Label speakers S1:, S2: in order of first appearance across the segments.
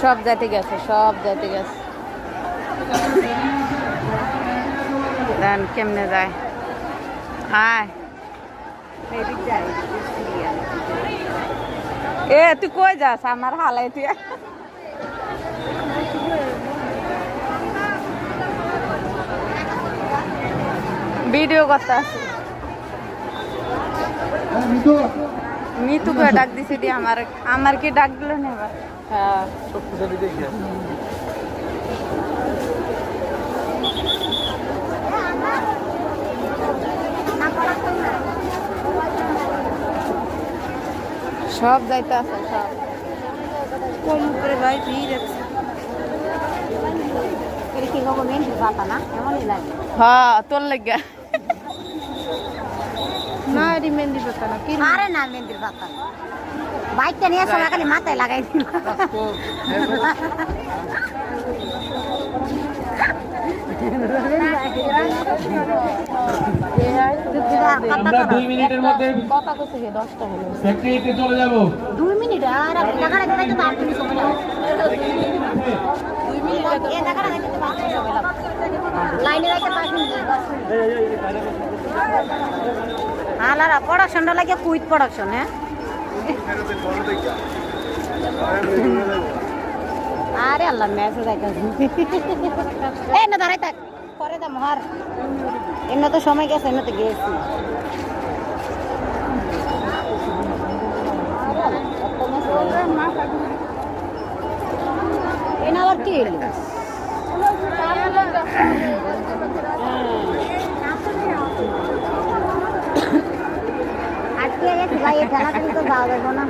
S1: সব যাইতে গেছে, সব যাইতে গেছে। দেন কেমনে যায়। আয় এ তুই কই যাস আমার হালাই তুই। ভিডিও করতে আসি। মিতুকে ডাক দিছি দি আমার কি ডাক দিল না এবার। হ্যাঁ সব যাইতে আছে সব। কোন উপরে ভাই ভিড় আছে।
S2: কি হবে মেহেন্দির পাতা না এমনই লাগে।
S1: হ্যাঁ তোর লাগা না এটি মেহেন্দি পাতা না কি।
S2: আরে না মেহেন্দির পাতা বাইকটা নিয়ে সময় খালি মাথায় লাগাই দিল।
S3: আমরা 2 মিনিটের মধ্যে
S1: কথা কইছে 10টা হলো।
S3: ফ্যাক্টরিতে চলে যাব।
S2: 2 মিনিট আর টাকা রাখতে তো 8 মিনিট সময় লাগে। 2 মিনিট এ টাকা রাখতে তো 8 মিনিট সময় লাগে। লাইনে রাখতে 5 মিনিট 10 মিনিট। আলারা প্রোডাকশনটা লাগে কুইট প্রোডাকশন হ্যাঁ। আরে আল্লাহ মেসেজ আইতাছে। এই না দাঁড়াই থাক পরে দাম হার এমনি তো সময় গেছে এমনি তো গেছি। এনা আবার কি এলো আজকে গেছি ভাই এই ঠেলা ঠেলি তো যাওয়া যাবো না।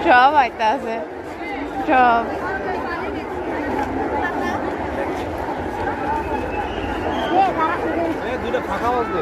S1: সব আইতে আছে সব।
S3: দুটো ফাঁকা বলতে